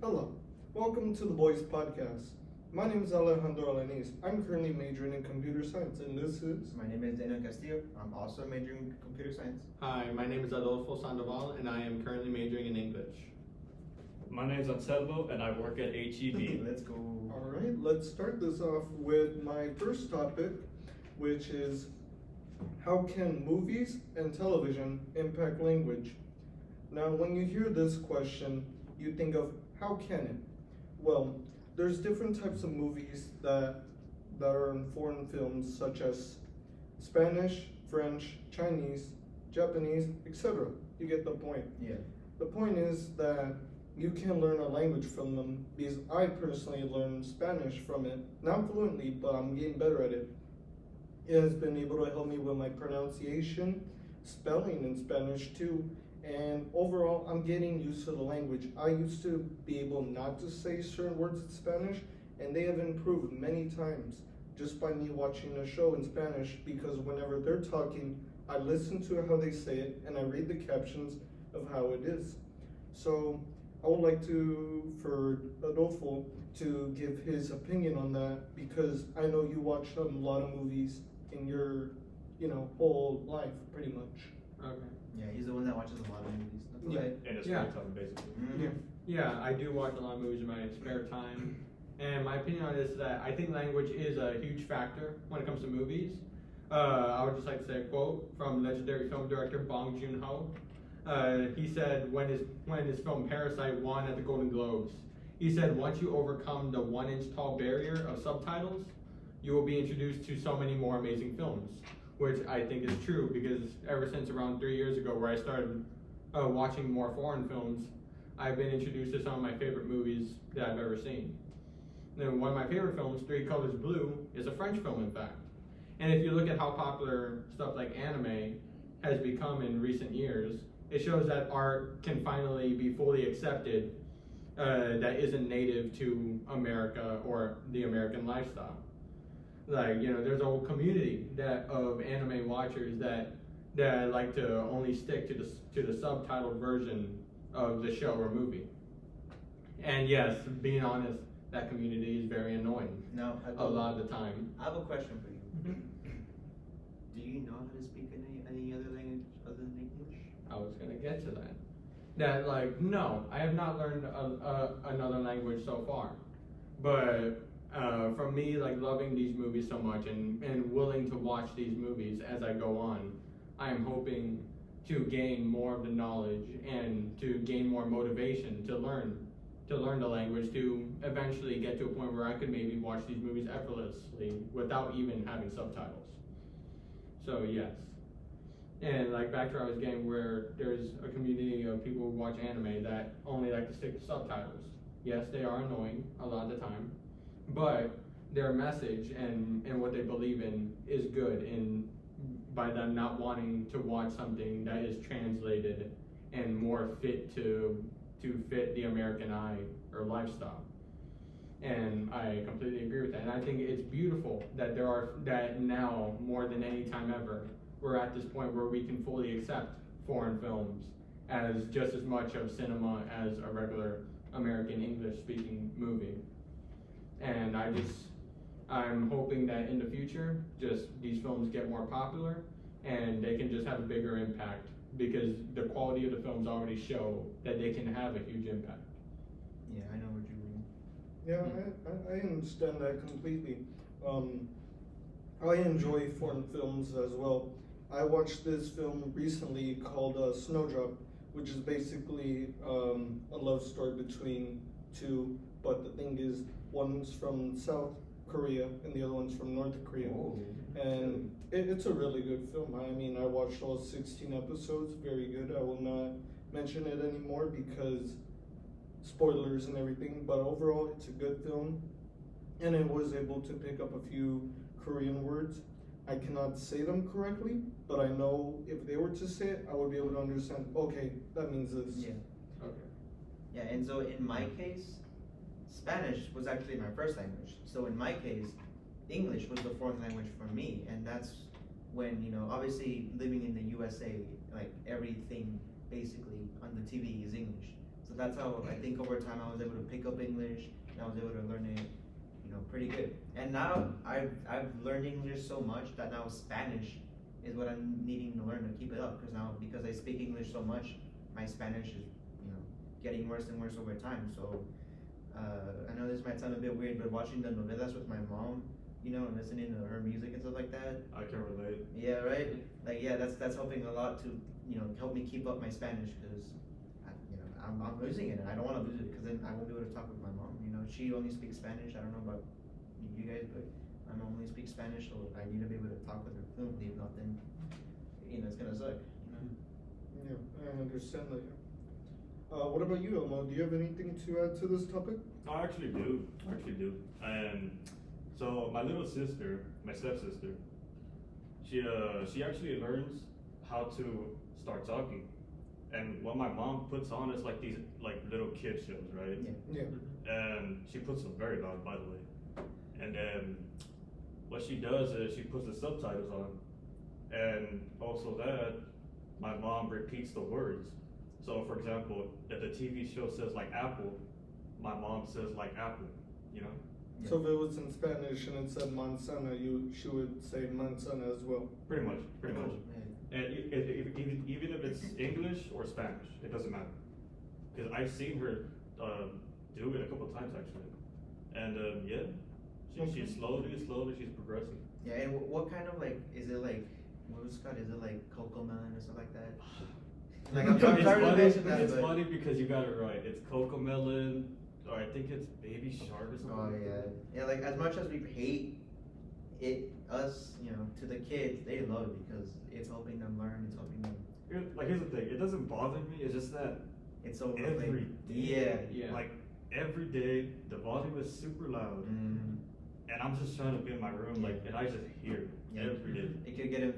Hello, welcome to the Boys Podcast. My name is Alejandro Alanis. I'm currently majoring in computer science, and this is. My name is Castillo. I'm also majoring in computer science. Hi, my name is Adolf Sandoval, and I am currently majoring in English. My name is Anselmo, and I work at HEB. Let's go. Alright, let's start this off with my first topic, which is how can movies and television impact language? Now, when you hear this question, you think of how can it? Well, there's different types of movies that are in foreign films, such as Spanish, French, Chinese, Japanese, etc. You get the point. Yeah. The point is that you can learn a language from them, because I personally learned Spanish from it. Not fluently, but I'm getting better at it. It has been able to help me with my pronunciation, spelling in Spanish too, and overall I'm getting used to the language. I used to be able not to say certain words in Spanish, and they have improved many times just by me watching a show in Spanish, because whenever they're talking, I listen to how they say it and I read the captions of how it is. So I would like for Adolfo to give his opinion on that, because I know you watch a lot of movies in your, whole life, pretty much. Okay. Yeah, he's the one that watches a lot of movies. That's Yeah. okay. In his Yeah. free time, basically. Mhm. Yeah, I do watch a lot of movies in my spare time, and my opinion on this is that I think language is a huge factor when it comes to movies. I would just like to say a quote from legendary film director Bong Joon-ho. He said when his film Parasite won at the Golden Globes, he said, once you overcome the 1-inch tall barrier of subtitles, you will be introduced to so many more amazing films, which I think is true, because ever since around 3 years ago, where I started watching more foreign films, I've been introduced to some of my favorite movies that I've ever seen. And one of my favorite films, Three Colors Blue, is a French film, in fact. And if you look at how popular stuff like anime has become in recent years, it shows that art can finally be fully accepted that isn't native to America or the American lifestyle. Like, there's a whole community of anime watchers that like to only stick to the subtitled version of the show or movie. And yes, being honest, that community is very annoying Now, a lot of the time. I have a question for you. Do you know how to speak any other language other than English? I was gonna get to that. No, I have not learned another language so far. But for me, like loving these movies so much and willing to watch these movies as I go on, I am hoping to gain more of the knowledge and to gain more motivation to learn the language, to eventually get to a point where I could maybe watch these movies effortlessly without even having subtitles. So yes. And like back to where I was getting, where there's a community of people who watch anime that only like to stick to subtitles. Yes, they are annoying a lot of the time, but their message and what they believe in is good, and by them not wanting to watch something that is translated and more fit to fit the American eye or lifestyle. And I completely agree with that. And I think it's beautiful that that now more than any time ever, we're at this point where we can fully accept foreign films as just as much of cinema as a regular American English speaking movie. And I'm hoping that in the future, just these films get more popular and they can just have a bigger impact, because the quality of the films already show that they can have a huge impact. Yeah, I know what you mean. Yeah, I understand that completely. I enjoy foreign films as well. I watched this film recently called Snowdrop, which is basically a love story between two, but the thing is, one's from South Korea and the other one's from North Korea. Oh. And it's a really good film. I mean, I watched all 16 episodes, very good. I will not mention it anymore because spoilers and everything, but overall it's a good film. And I was able to pick up a few Korean words. I cannot say them correctly, but I know if they were to say it, I would be able to understand, okay, that means this. Yeah. Okay. Yeah, and so in my case, Spanish was actually my first language. So in my case, English was the fourth language for me, and that's when, obviously living in the USA, like everything basically on the TV is English. So that's how I think over time I was able to pick up English and I was able to learn it, pretty good. And now I've learned English so much that now Spanish is what I'm needing to learn to keep it up. Because I speak English so much, my Spanish is getting worse and worse over time. So I know this might sound a bit weird, but watching the novelas with my mom, and listening to her music and stuff like that. I can relate. Yeah, right. Like that's helping a lot to help me keep up my Spanish because I'm losing it and I don't want to lose it because then I won't be able to talk with my mom. She only speaks Spanish. I don't know about you guys, but my mom only speaks Spanish, so I need to be able to talk with her fluently. If not, then it's gonna suck. Yeah, I understand that. What about you, Elmo? Do you have anything to add to this topic? I actually do. And so my little sister, my stepsister, she actually learns how to start talking. And what my mom puts on is like these little kid shows, right? Yeah. And she puts them very loud, by the way. And then what she does is she puts the subtitles on, and also that my mom repeats the words. So for example, if the TV show says like apple, my mom says like apple, Yeah. So if it was in Spanish and it said manzana, she would say manzana as well. Pretty much. Cool. And even if it's English or Spanish, it doesn't matter. Because I've seen her do it a couple of times actually. And she's slowly, she's progressing. Yeah, and what kind of is it what was it called? Is it like cocoa melon or something like that? Like I'm sorry to mention that, it's but funny because you got it right. It's cocoa melon, or I think it's baby shark or something. oh yeah, like as much as we hate it, us, to the kids, they love it because it's helping them learn. It's helping them. Here's the thing. It doesn't bother me. It's just that It's so every day. Yeah. like every day, the volume is super loud, and I'm just trying to be in my room, and I just hear it every day. It could get it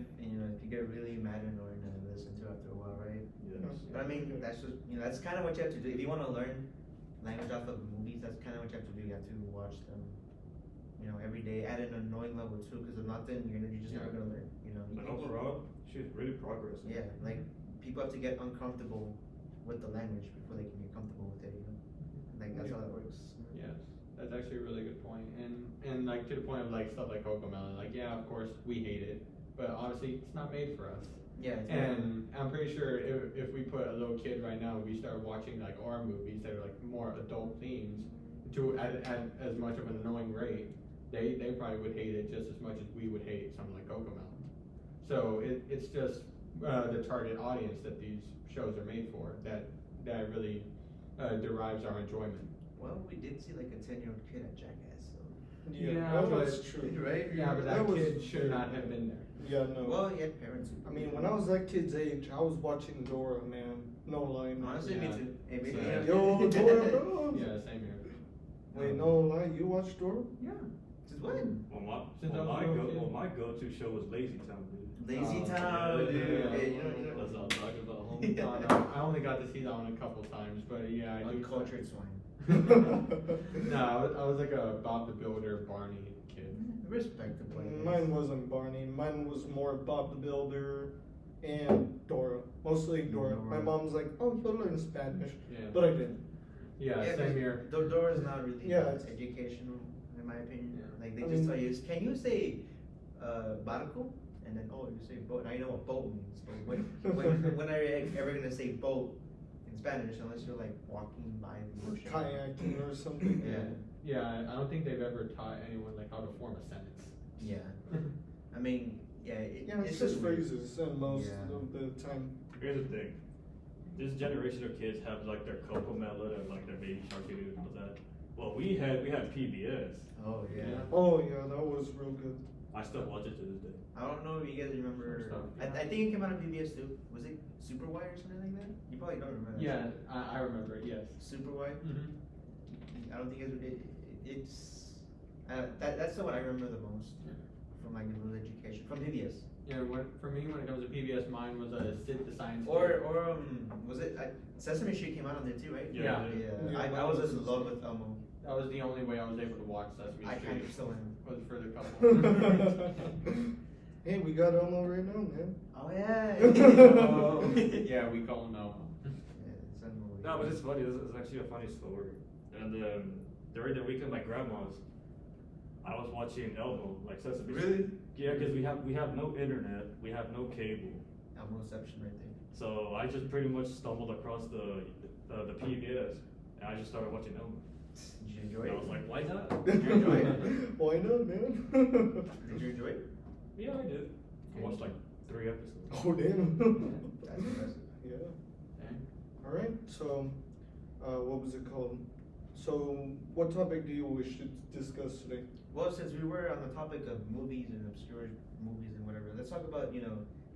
could get really mad and annoying to listen to after a while, right? Yes. But I mean, that's just that's kind of what you have to do if you want to learn language off of movies. That's kind of what you have to do. You have to watch them, every day at an annoying level too. Because if not, then you're just never gonna learn. But overall, she's really progressing. Yeah, like people have to get uncomfortable with the language before they can get comfortable with it. Like that's how that works. Yes, that's actually a really good point. And like to the point of stuff like Cocomelon, yeah, of course we hate it, but honestly it's not made for us. Yeah. And I'm pretty sure if we put a little kid right now, we start watching horror movies that are more adult themes to at as much of an annoying rate, they probably would hate it just as much as we would hate something like Cocomelon. So it's just the target audience that these shows are made for that really derives our enjoyment. Well, we did see a 10-year-old kid at Jackass, so. Yeah, that but- was true. Right? Yeah, but That that was- kid should not have been there. Yeah, no. Well, he had parents who. I mean, when I was that kid's age, I was watching Dora, man. No lie. man. Honestly, me Yeah. too. Hey, maybe Yeah. Yo, Dora, bro. Yeah, same here. Wait, no lie. You watched Dora? Yeah. Since when? Since I was a little kid. My go-to show was Lazy Town, dude. Lazy Oh, Town, yeah, dude. yeah. Hey, That's what I'm talking about, homie. Yeah. No, I only got to see that one a couple times, but yeah, I do. Uncultured swine. No, I was like a Bob the Builder, Barney kid. Respectable. I guess. Mine wasn't Barney. Mine was more Bob the Builder and Dora. Mostly Dora. My mom's like, oh, you'll learn Spanish. Yeah. But I didn't. Yeah, same 'cause here. Dora is not really Yeah, it's- educational, in my opinion. Yeah. Like they I just mean- tell you, can you say barco? And then you say boat. Now you know what boat means. But when are you ever gonna say boat in Spanish unless you're walking by the ocean? Kayaking or something. Yeah. Yeah, I don't think they've ever taught anyone how to form a sentence. Yeah. I mean, yeah. Yeah, it's just weird. phrases and most Yeah. of the time. Here's the thing. This generation of kids have their Cocoa Melon and their Baby Shark and all that. Well, we had PBS. Oh yeah. Yeah. Oh yeah, that was real good. I still watch it to this day. I don't know if you guys remember. Some stuff, I think it came out on PBS too. Was it Super Why or something like that? You probably don't remember that. Yeah, I remember it, yes. Super Why. Mm-hmm. I don't think it's that's the one I remember the most from a little education from PBS. Yeah, for me, when it comes to PBS, mine was Sid the Science Or Kid. was it Sesame Street came out on there too, right? Yeah. Yeah, I was in love with Elmo. That was the only way I was able to watch Sesame I Street. kind of still am. Was for the couple. Hey, we got Elmo right now, man. Oh yeah. Oh, yeah, we call him Elmo. Yeah, Sandoval, No, but it's funny. It's actually a funny story. And during the weekend, my grandma's, I was watching Elmo, like Sesame Street. Really? Yeah, because we have no internet, we have no cable. Elmoception right there. So I just pretty much stumbled across the PBS, and I just started watching Elmo. Did you enjoy And it? I was like, why not? Did you enjoy it? Why not, man? Did you enjoy it? Yeah, I did. I watched like 3 episodes. Oh, damn. That's impressive. Yeah. Okay. All right. So, what was it called? So, what topic do you wish to discuss today? Well, since we were on the topic of movies and obscure movies and whatever, let's talk about,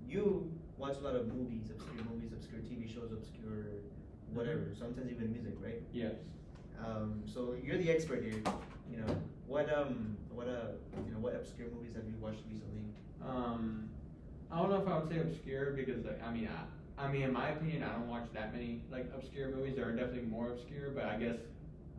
you watch a lot of movies, obscure TV shows, obscure whatever, sometimes even music, right? Yes. So you're the expert here. What obscure movies have you watched recently? I don't know if I would say obscure because I mean in my opinion I don't watch that many like obscure movies. There are definitely more obscure, but I guess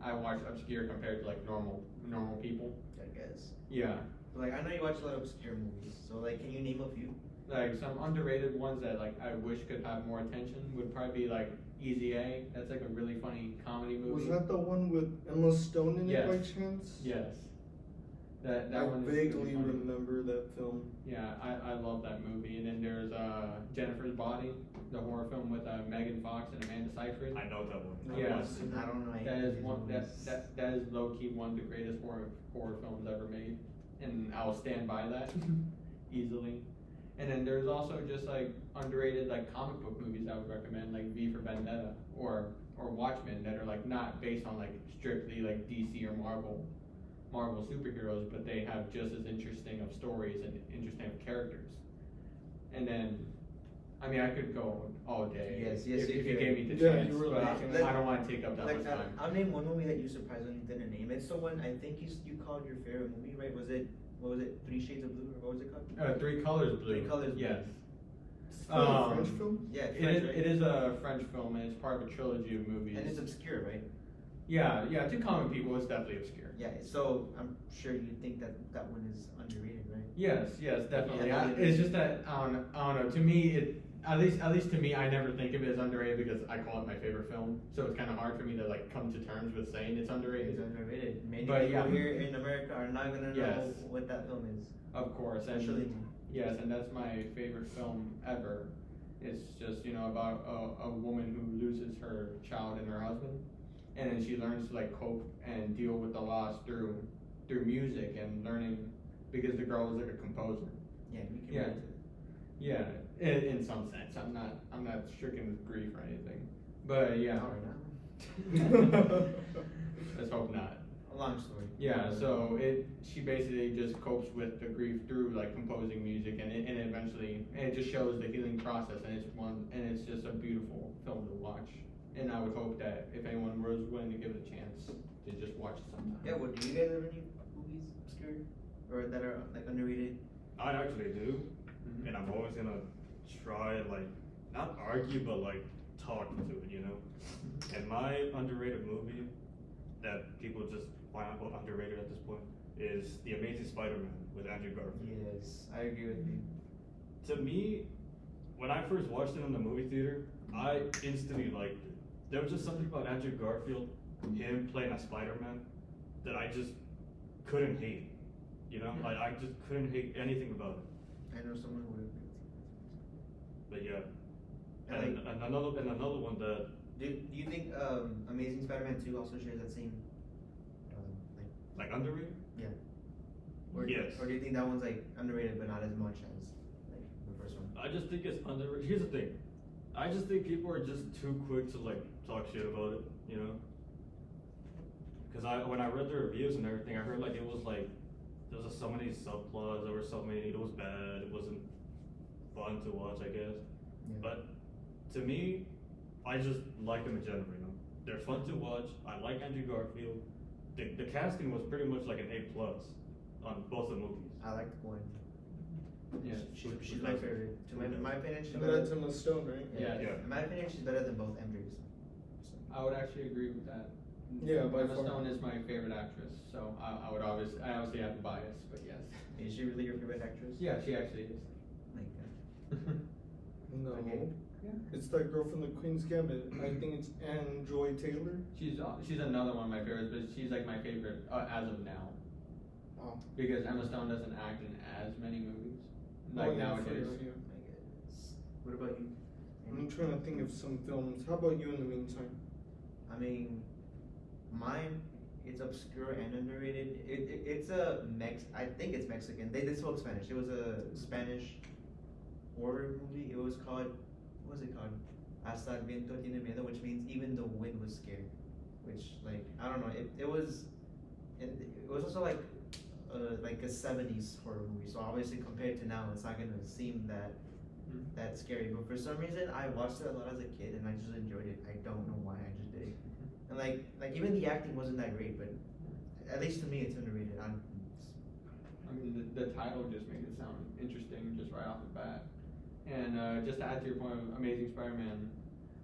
I watch obscure compared to like normal people. I guess. Yeah. Like I know you watch a lot of obscure movies, so like can you name a few? Like some underrated ones that like I wish could have more attention would probably be like Easy A. That's like a really funny comedy movie. Was that the one with Emma Stone in it by Yes. chance? Yes. That I one is vaguely really funny. remember that film. Yeah, I love that movie. And then there's Jennifer's Body, the horror film with Megan Fox and Amanda Seyfried. I know that one. Yes. I don't know. That is that is low key one of the greatest horror films ever made, and I'll stand by that easily. And then there's also just like underrated like comic book movies I would recommend, like V for Vendetta or Watchmen, that are like not based on like strictly like DC or Marvel superheroes, but they have just as interesting of stories and interesting of characters. And then, I mean, I could go all day. Yes, if you you could. gave me the Yeah, chance, you were but like- I don't want to take up that much time. I'll name one movie that you surprisingly didn't name. It's the one I think you called your favorite movie, right? What was it? 3 Shades of Blue, or what was it called? 3 Colors Blue. 3 Colors Blue. Yes. Is that a French Um, film? Yeah, It French, is, right? it is a French film, and it's part of a trilogy of movies. And it's obscure, right? Yeah, to common people, it's definitely obscure. Yeah, so I'm sure you think that one is underrated, right? Yes, definitely. Yeah, It's just that I don't know. To me, at least to me, I never think of it as underrated because I call it my favorite film. So it's kind of hard for me to like come to terms with saying it's underrated. It's underrated. Many But people yeah. here in America are not gonna know Yes. what that film is. Of course, Especially and yes, and that's my favorite film ever. It's just about a woman who loses her child and her husband, and then she learns to like cope and deal with the loss through music and learning, because the girl was like a composer. yeah, we can Yeah. relate to it. Yeah, in some sense, I'm not stricken with grief or anything, but yeah. Not right now. Let's hope not. A long story. Yeah, so she basically just copes with the grief through like composing music, and eventually it just shows the healing process, and it's just a beautiful film to watch. And I would hope that if anyone was willing to give it a chance, to just watch it sometime. Yeah, well, do you guys have any movies obscure or that are like underrated? I actually do, Mhm. and I'm always gonna try and like not argue, but like talk to it, you know. And my underrated movie that people just find out underrated at this point is The Amazing Spider-Man with Andrew Garfield. Yes, I agree with you. To me, when I first watched it in the movie theater, I instantly liked it. There was just something about Andrew Garfield, him playing as Spider-Man, that I just couldn't hate. You know, Yeah. I just couldn't hate anything about it. I know someone who would agree with you. But yeah, And and another one that Do you think Amazing Spider-Man 2 also shares that same like underrated. yeah? Or, Yes. Or do you think that one's like underrated but not as much as like the first one? I just think it's underrated. Here's the thing, I just think people are just too quick to like talk shit about it, you know. Because when I read the reviews and everything, I heard like it was like there was so many subplots, there were so many, it was bad, it wasn't fun to watch, I guess. Yeah. But to me, I just like them in general, you know. They're fun to watch. I like Andrew Garfield. The casting was pretty much like an A+ on both the movies. I like the one. Yeah. She's my favorite. In my opinion, she's And better. that's Emma Stone, right? Yeah. Yeah. In my opinion, she's better than both MJs. I would actually agree with that. Yeah, by Emma far. Stone is my favorite actress, so I would obviously have a bias, but yes. Is she really your favorite actress? Yeah, she actually is. Like, No. Okay. Yeah. It's that girl from the Queen's Gambit. I think it's Anne Joy Taylor. She's another one of my favorites, but she's like my favorite as of now. Wow. Because Emma Stone doesn't act in as many movies Oh, like yeah, nowadays. yeah. I guess. What about you? I'm trying to think of some films. How about you in the meantime? I mean, mine, it's obscure and underrated. It's a I think it's Mexican. They spoke Spanish. It was a Spanish horror movie. It was called, what was it called? Hasta el viento tiene miedo, which means even the wind was scared. Which, like, I don't know. It was also like a 70s horror movie. So obviously compared to now, it's not gonna seem that scary. But for some reason, I watched it a lot as a kid, and I just enjoyed it. I don't know why. I just did. And like even the acting wasn't that great, but at least to me, it's underrated. I mean, the title just makes it sound interesting just right off the bat. And just to add to your point of Amazing Spider-Man,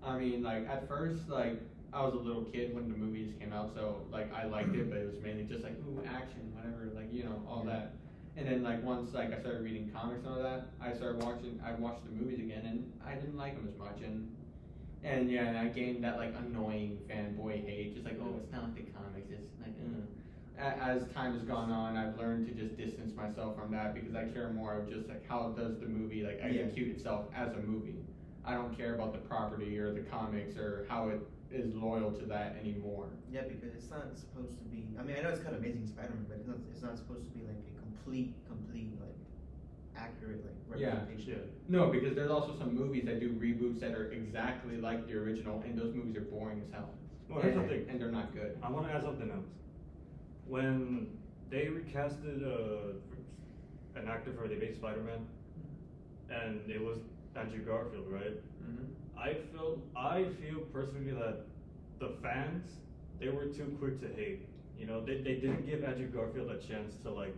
I mean, like at first, like I was a little kid when the movies came out, so like I liked it, but it was mainly just like ooh action, whatever, like all that. And then like once like I started reading comics and all that, I watched the movies again, and I didn't like them as much, and yeah, and I gained that like annoying fanboy hate, just like oh it's not the comics, it's like As time has gone on, I've learned to just distance myself from that because I care more of just like how does the movie like execute itself as a movie. I don't care about the property or the comics or how it is loyal to that anymore. Yeah, because it's not supposed to be. I mean, I know it's called Amazing Spider-Man, but it's not supposed to be like a complete like accurate like representation. Yeah. No, because there's also some movies that do reboots that are exactly like the original, and those movies are boring as hell. Well, here's the thing. And they're not good. I want to add something else. When they recasted an actor for the Amazing Spider-Man, and it was Andrew Garfield, right? Mm-hmm. I feel personally that the fans, they were too quick to hate. You know, they didn't give Andrew Garfield a chance to like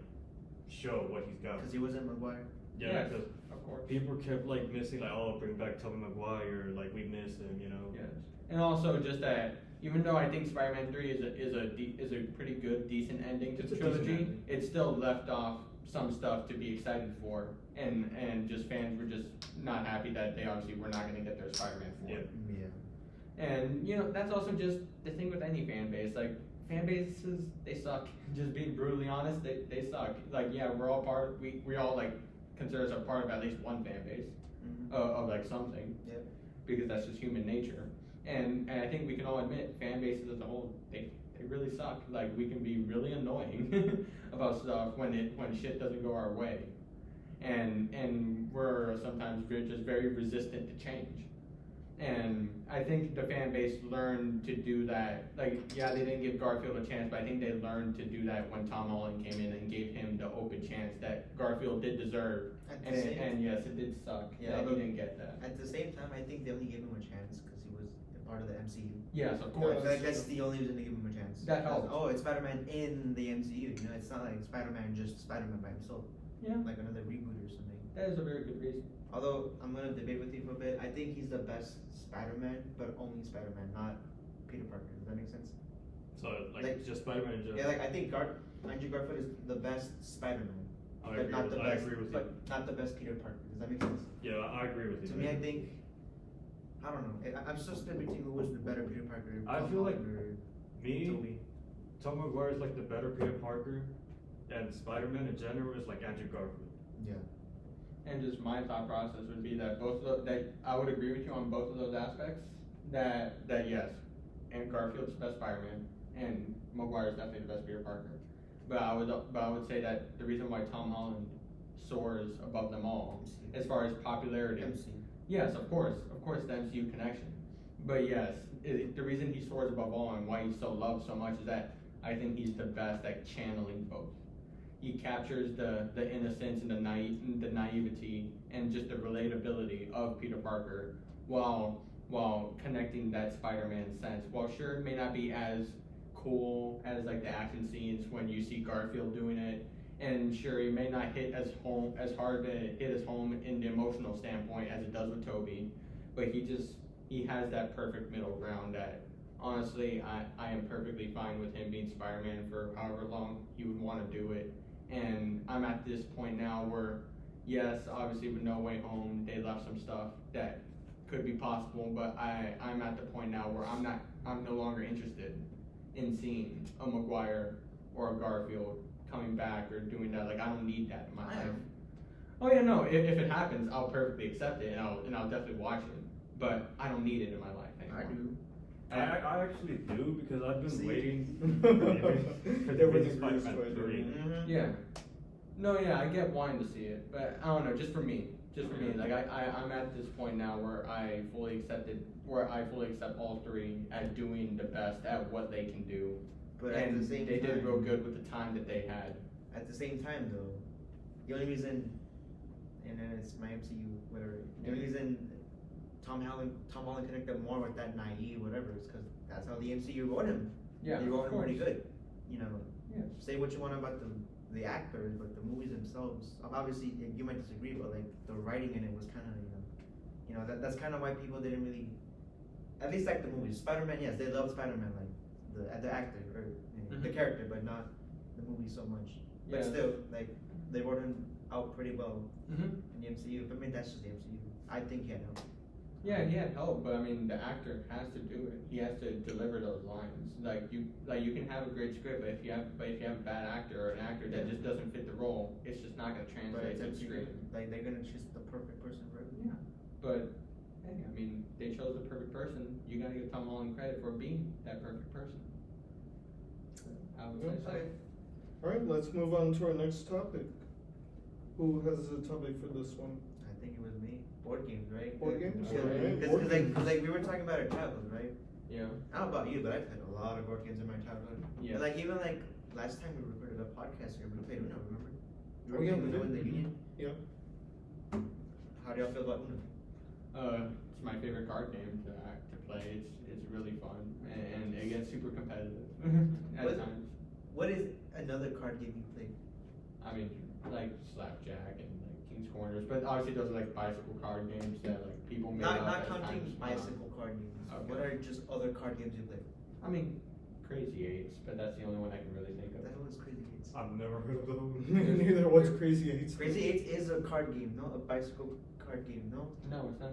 show what he's got. Because he wasn't Maguire. Yeah, Yes, because of course. people kept like missing, like, oh, bring back Tobey Maguire, like we miss him, you know. Yes, and also just that even though I think Spider-Man 3 is a pretty good, decent ending to It's the a decent trilogy, ending. it still left off some stuff to be excited for, and just fans were just not happy that they obviously were not going to get their Spider-Man 4. Yeah. And that's also just the thing with any fan base. Like fan bases, they suck. Just being brutally honest, they suck. Like yeah, we're all we all like consider ourselves part of at least one fan base of like something. Yep. Because that's just human nature. And I think we can all admit fan bases as a whole, they really suck. Like we can be really annoying about stuff when shit doesn't go our way. And we're sometimes just very resistant to change. And I think the fan base learned to do that. Like, yeah, they didn't give Garfield a chance, but I think they learned to do that when Tom Holland came in and gave him the open chance that Garfield did deserve. And yes, it did suck. Yeah, that he didn't get that. At the same time, I think they only gave him a chance because he was a part of the MCU. Yes, of course. I feel like that's the only reason they give him a chance. That helps. Oh, it's Spider-Man in the MCU. You know, it's not like Spider-Man just Spider-Man by himself. Yeah. Like another reboot or something. That is a very good reason. Although I'm gonna debate with you for a bit. I think he's the best Spider-Man, but only Spider-Man, not Peter Parker. Does that make sense? So like just Spider-Man in general. Yeah, like I think Andrew Garfield is the best Spider-Man, I but agree not with- the I best. agree with you. But not the best Peter Parker. Does that make sense? Yeah, I agree with you. To me, I think I don't know. I'm still split between who was the better Peter Parker. I Tom feel like Holland or me, Tobey. Tom Maguire is like the better Peter Parker, and Spider-Man in general is like Andrew Garfield. Yeah. And just my thought process would be that that I would agree with you on both of those aspects. That yes, and Garfield's the best Spider-Man, and Maguire is definitely the best Peter Parker. But I would say that the reason why Tom Holland soars above them all, MCU. as far as popularity. MC. Yes, of course, the MCU connection. But yes, the reason he soars above all and why he's so loved so much is that I think he's the best at channeling both. He captures the innocence and the naivety and just the relatability of Peter Parker while connecting that Spider-Man sense. While sure it may not be as cool as like the action scenes when you see Garfield doing it, and sure it may not hit as hard to hit as home in the emotional standpoint as it does with Tobey, but he has that perfect middle ground that honestly I am perfectly fine with him being Spider-Man for however long he would want to do it. And I'm at this point now where, yes, obviously with No Way Home, they left some stuff that could be possible, but I'm at the point now where I'm no longer interested in seeing a McGuire or a Garfield coming back or doing that. Like, I don't need that in my life. Oh yeah, no. If it happens, I'll perfectly accept it, and I'll definitely watch it. But I don't need it in my life anymore. I do. I actually do because I've been See? waiting for the Everything Spider-Man agrees to it, 3. Mhm. Yeah. No, yeah, I get wanting to see it, but I don't know. Just for me, like I'm at this point now where I fully accept all three at doing the best at what they can do, But at and the same they time, did real good with the time that they had. At the same time, though, the only reason, and then it's my MCU, whatever. The only reason Tom Holland connected more with that naive whatever is because that's how the MCU wrote him. Yeah, they wrote of him pretty course. good. You know, Yeah. say what you want about the actors, but the movies themselves, obviously you might disagree, but like the writing in it was kind of that's kind of why people didn't really, at least like the movies. Spider-Man, yes, they loved Spider-Man, like the actor or the character, but not the movie so much. But Yeah. still, like they wrote him out pretty well Mm-hmm. in the MCU. But I mean, that's just the MCU. I think he had help. Yeah, he had help, but I mean, the actor has to do it. He has to deliver those lines. Like you can have a great script, but if you have a bad actor or an actor that just doesn't fit the role, it's just not gonna But translate it's to the MCU. screen. Like they're gonna choose the perfect person for it. Yeah, but hey, I mean, they chose the perfect person. You gotta give Tom Holland credit for being that perfect person. I would say so. Okay. Alright, let's move on to our next topic. Who has the topic for this one? I think it was me. Board games, right? Board games? Yeah, Alright, because board games. like we were talking about our childhood, right? Yeah. I don't know about you, but I played a lot of board games in my childhood. Yeah. And like even like last time we recorded a podcast here, we played Uno. Remember? We were Oh, yeah, playing we Uno in did. the Union. Yeah. How do y'all feel about Uno? It's my favorite card game to play. It's really fun and it gets super competitive at What- times. What is another card game you play? I mean, like Slapjack and like King's Corners, but obviously those are like bicycle card games that like people made up Not at counting times. bicycle card games. Okay. What are just other card games you play? I mean, Crazy Eights, but that's the only one I can really think What the of. hell is Crazy Eights? I've never heard of those. Neither. What's Crazy Eights? Crazy Eights is a card game, no? A bicycle card game, no? No, it's not.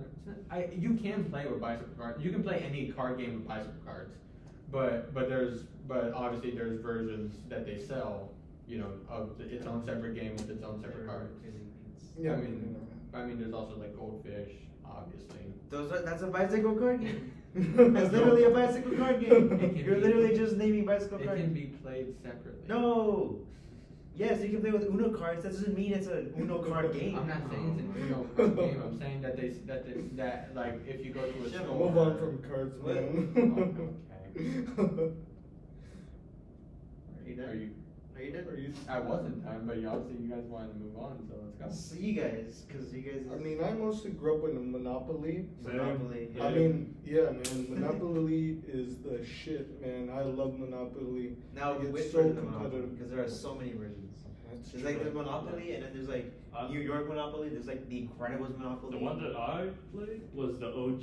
You can play with bicycle cards. You can play any card game with bicycle cards, but obviously there's versions that they sell, you know, of its own separate game with its own separate cards. Crazy Eights. Yeah. I mean, there's also like Goldfish, obviously. That's a bicycle card game. That's literally a bicycle card game. It can You're be- literally just naming bicycle It card can games. be played separately. No. Yes, you can play with Uno cards. That doesn't mean it's an Uno card game. I'm not saying it's an Uno card game. I'm saying that like if you go to a Shut up. store. Move on from cards, What? man. Are you done? Are you? Are you done? Are you? I wasn't done, but obviously you guys wanted to move on, so let's go. See you guys, because you guys. I mean, I mostly grew up with a Monopoly. Monopoly. I mean, yeah, man, Monopoly is the shit, man. I love Monopoly. Now, It's which so version of Monopoly? competitive. Because there are so many versions. That's There's like true. the Monopoly, and then there's like New York Monopoly. There's like the Incredibles Monopoly. The one that I played was the OG.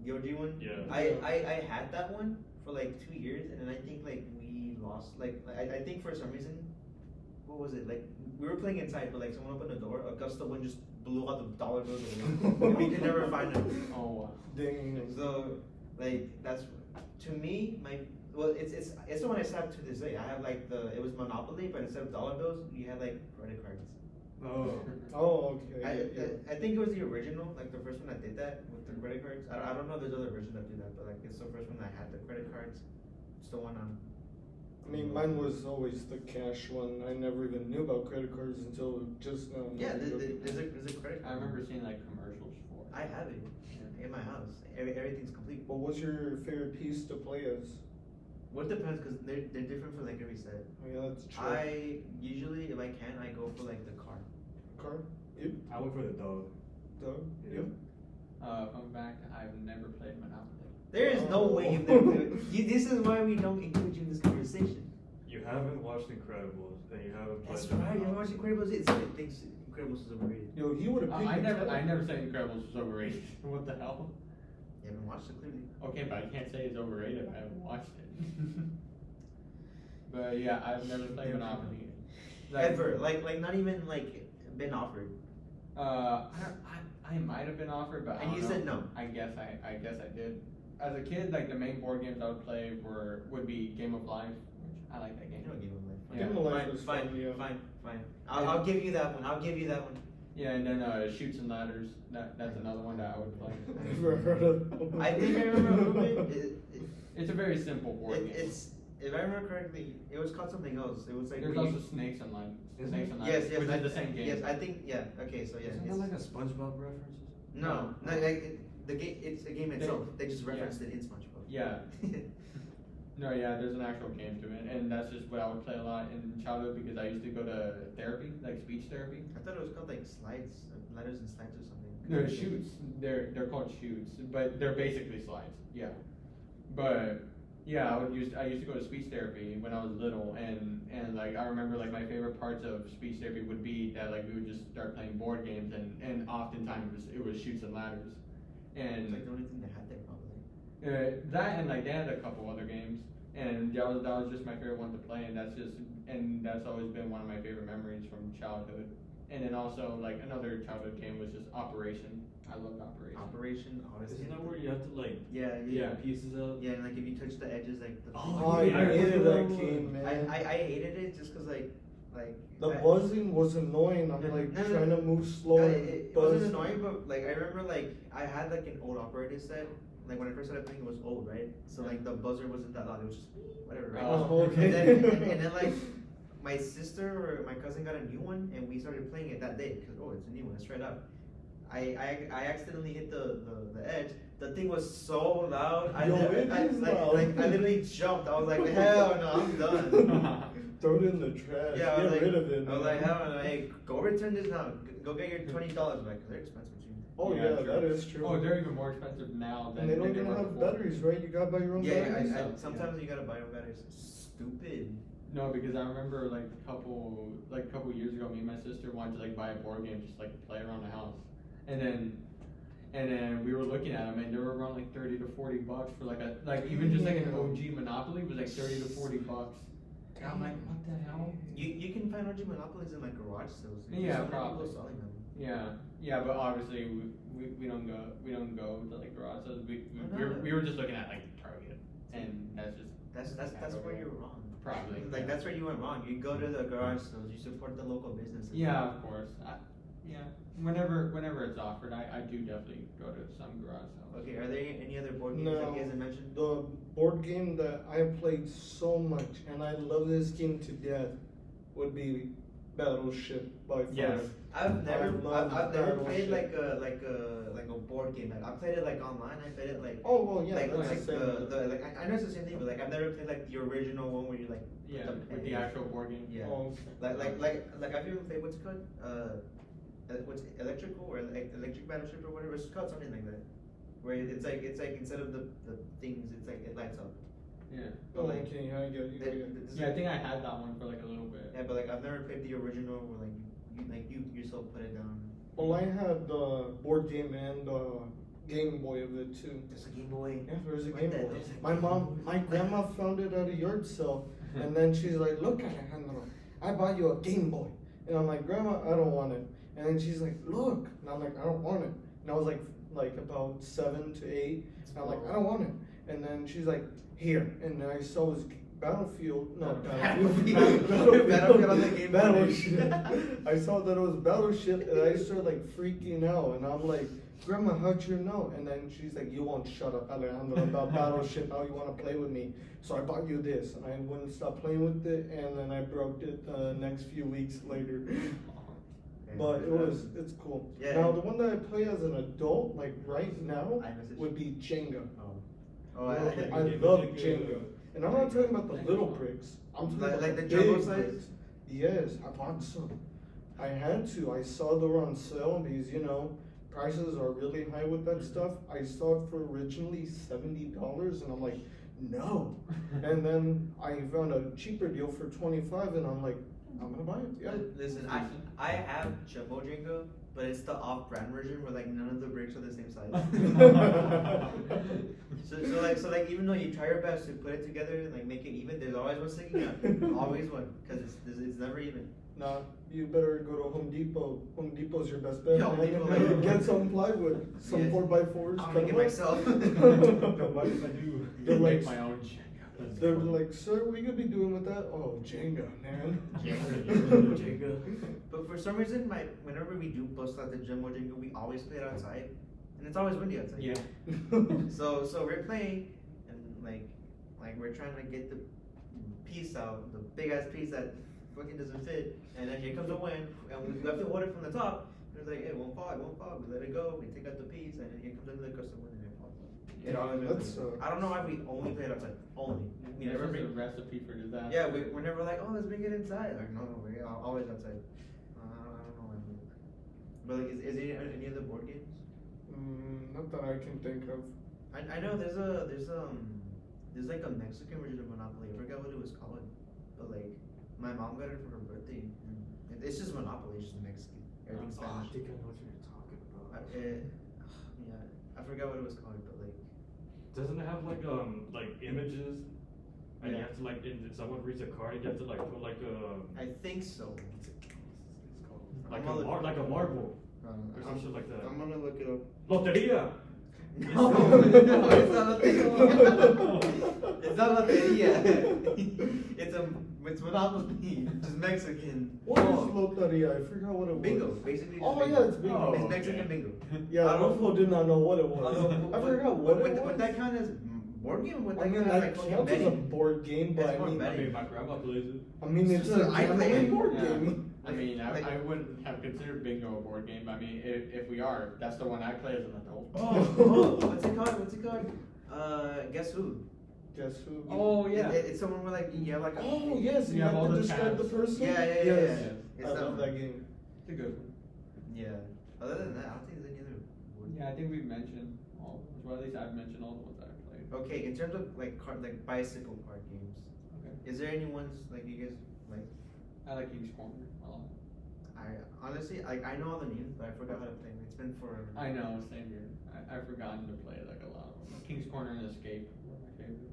The OG one. Yeah. I had that one for like 2 years, and then I think like we lost. I think for some reason, what was it? Like we were playing inside, but like someone opened the door. Augusta one just blew out the dollar bills, and we could never find them. Oh wow. Dang. So, like that's to me it's the one I still have to this day. I have like it was Monopoly, but instead of dollar bills, you had like credit cards. Oh. Oh, okay. I think it was the original, like the first one that did that with the credit cards. I don't know if there's other versions that do that, but like it's the first one that had the credit cards. It's the one on. I mean, mine was always the cash one. I never even knew about credit cards until just now. Yeah, there's a credit card. I remember seeing like commercials for it. I have it in my house. Everything's complete. What was your favorite piece to play as? What depends, because they're different for like every set. Oh, yeah, that's true. I usually, if I can, I go for like the car. Car? You? I went for the dog. Doug? Yeah. You? Fun fact, I've never played Monopoly. There is no way you've never played it. This is why we don't include you in this conversation. You haven't watched Incredibles, and you haven't played. That's right. You haven't watched Incredibles? It thinks Incredibles is overrated. Yo, he would have picked I Nutella. never said Incredibles was overrated. What the hell? You haven't watched it clearly. Okay, but I can't say it's overrated if I haven't watched it. But yeah, I've never played Monopoly. Ever? Like not even like been offered. I I might have been offered, but I And don't you know. said no. I guess I did. As a kid, like the main board games I would play would be Game of Life, which I like that game. You know, Game of Life. Yeah. Game of Life Fine, was fine, fun, yeah. fine. I'll give you that one. I'll give you that one. Yeah, and then Shoots and Ladders. That's another one that I would play. Never heard of that. I think I remember it. It's a very simple board game. It's if I remember correctly, it was called something else. It was like There's where also you- Snakes and Ladders. Isn't Snakes it? and yes, Ladders, yes, which I, is the same game. Yes, I think Okay, so yeah. Isn't that like a SpongeBob reference? No, the game. It's the game itself. They just referenced it in SpongeBob. Yeah. No, yeah, there's an actual game to it, and that's just what I would play a lot in childhood because I used to go to therapy, like speech therapy. I thought it was called like slides, letters and slides or something. No, shoots. They're called shoots, but they're basically slides. Yeah. But yeah, I used to go to speech therapy when I was little, and like I remember like my favorite parts of speech therapy would be that like we would just start playing board games, and oftentimes it was Shoots and Ladders, It's and like the only thing they had there probably. that and like they had a couple other games, and that was just my favorite one to play, and that's always been one of my favorite memories from childhood. And then also like another childhood game was just Operation. I loved Operation. Operation, honestly. Isn't that where you have to like Yeah, Yeah. pieces up? Yeah, and like if you touch the edges, like the. Oh, I hated that game, man. I hated it just cause like The buzzing was annoying. I'm like No, no, trying to move slow No, and it buzz. wasn't annoying, but like I remember like I had like an old operator set. Like when I first started playing, it was old, right? So like the buzzer wasn't that loud. It was just whatever, right? Oh, okay. And then like my sister or my cousin got a new one, and we started playing it that day because it's a new one. Let's try it out. I accidentally hit the edge. The thing was so loud. I literally jumped. I was like, hell no, I'm done. Throw it in the trash. Yeah, I was Get like, rid of it. I was man. like, hell no, hey, go return this now. Go get your $20 back. Cause they're expensive too. Oh Yeah, yeah, true. that is true. Oh, they're even more expensive now than And they don't than even were have before. batteries, right? You gotta buy your own Yeah, batteries. sometimes you gotta buy your batteries. Stupid. No, because I remember like a couple years ago, me and my sister wanted to like buy a board game just like play around the house, and then we were looking at them and they were around like $30 to $40 for like even just like an OG Monopoly was like $30 to $40. And I'm like, what the hell? You can find OG Monopolies in like garage sales. Yeah, So many probably. people selling them. Yeah, but obviously we don't go to like garage sales. We were just looking at like Target, and that's That's where you're wrong. Probably. Like yeah. that's where you went wrong. You go to the garage sales. You support the local businesses. Yeah, of course. Whenever it's offered, I do definitely go to some garage sales. Okay. Are there any other board games that you guys have mentioned? The board game that I played so much, and I love this game to death, would be Battleship by far. Yes. I've never played Battleship. like a board game. Like I played it like online. I played it like. Oh well, yeah, like that's like the same. the like I know it's the same thing, but like I've never played like the original one where you like. put Yeah, the with the pen. actual board game. Yeah. Oh, okay. Like I've ever played what's it called what's electrical or electric battleship or whatever it's called, something like that, where it's like instead of the things it's like it lights up. Yeah. But Oh, like okay, I get you. I get you. Yeah, I think I had that one for like a little bit. Yeah, but like I've never played the original where you yourself put it down. Well, I had the board game and the Game Boy of it too. There's a Game Boy. Yeah, there's a Right Game there, Boy. there's a My Game mom, Boy. my grandma found it at a yard sale, and then she's like, "Look, Alejandro, I bought you a Game Boy." And I'm like, "Grandma, I don't want it." And then she's like, "Look," and I'm like, "I don't want it." And I was like about 7 to 8, and I'm like, "I don't want it." And then she's like, "Here," and then I saw this Battlefield, no, Battlefield on the Game Boy. Battleship. I saw that it was Battleship, and I started like freaking out, and I'm like, "Grandma, how'd you know?" And then she's like, "You won't shut up, Alejandro, about Battleship, how you want to play with me. So I bought you this." And I wouldn't stop playing with it, and then I broke it next few weeks later. But it's cool. Yeah. Now, the one that I play as an adult, like right now, iMessage. would be Jenga. Oh, I I love Jenga. And I'm not talking about the little bricks. I'm talking about Like the big jumbo size? bricks. Yes, I bought some. I had to. I saw they were on sale because, prices are really high with that stuff. I saw it for originally $70, and I'm like, no. And then I found a cheaper deal for $25, and I'm like, I'm gonna buy it. Yeah. Listen, I have jumbo Jenga, but it's the off-brand version where like none of the brakes are the same size. so like even though you try your best to put it together and like make it even, there's always one sticking out. Always one, because it's never even. Nah, you better go to Home Depot. Home Depot's your best bet. Yeah, Home man. Depot, like- Get some plywood, some Yes. 4x4s. I'm gonna get myself. No, what if I do? They're Make like, my own Jenga. they're like, sir, what are you gonna be doing with that? Oh, Jenga, man. Jenga. But for some reason, whenever we do bust out the jumbo Jenga, we always play it outside, and it's always windy outside. Yeah. So we're playing, and like we're trying to get the piece out, the big ass piece that fucking doesn't fit, and then here comes the wind, and we have to hold it from the top. It's like, hey, it won't fall. We let it go. We take out the piece, and then here comes another gust of wind, and it falls. It always That's, happens. I don't know why we only play it outside. Only. We never There's bring. a recipe for disaster. Yeah, we're never like, oh, let's bring it inside. Like, no, we're always outside. I don't know why. But like, is there any other board games? Not that I can think of. I know there's like a Mexican version of Monopoly. I forgot what it was called, but like my mom got it for her birthday. It's just Monopoly, it's just Mexican. Everything's Oh, I Spanish. think I know what you're talking about. Yeah, I forgot what it was called, but like Doesn't it have like images? And you Yeah. have to like, if someone reads a card, you have to like put like a. I think so. What's it called? I'm gonna look- Like a marble. Or some I'm, shit like that. I'm gonna look it up. Loteria! No, no, it's not loteria. It's not loteria. It's Monopoly. Just Mexican. What is Loteria? I forgot what it was. Bingo, basically. Oh, just yeah, it's bingo. Oh, It's Mexican okay. bingo. Yeah, Adolfo did not know what it was. Although, I forgot what it was. Would that count as board game? Would I that mean, count as that like counts as a betting? board game, but That's I more mean, betting. My grandma plays it. I mean, it's So a I play gambling it. board Yeah. game. I mean, Like- I wouldn't have considered bingo a board game. I mean, if we are, that's the one I play as an adult. Oh, what's it called? Guess who? Guess who? Oh, yeah. It's someone where like you have like a. Oh, yes, you You have have all to the describe the tabs. person? Yeah. Yes. It's I love one. that game. It's a good one. Yeah. Other than that, I don't think there's any other. board Yeah, I think we've mentioned all of them. Well, at least I've mentioned all the ones I've played. Okay, in terms of like bicycle card games, Okay. is there any ones like you guys like? I like King's Corner a lot. I honestly I know all the names, but I forgot how to play them. It's been for. I know, same here. I've forgotten to play like a lot of them. King's Corner and Escape were my favorites.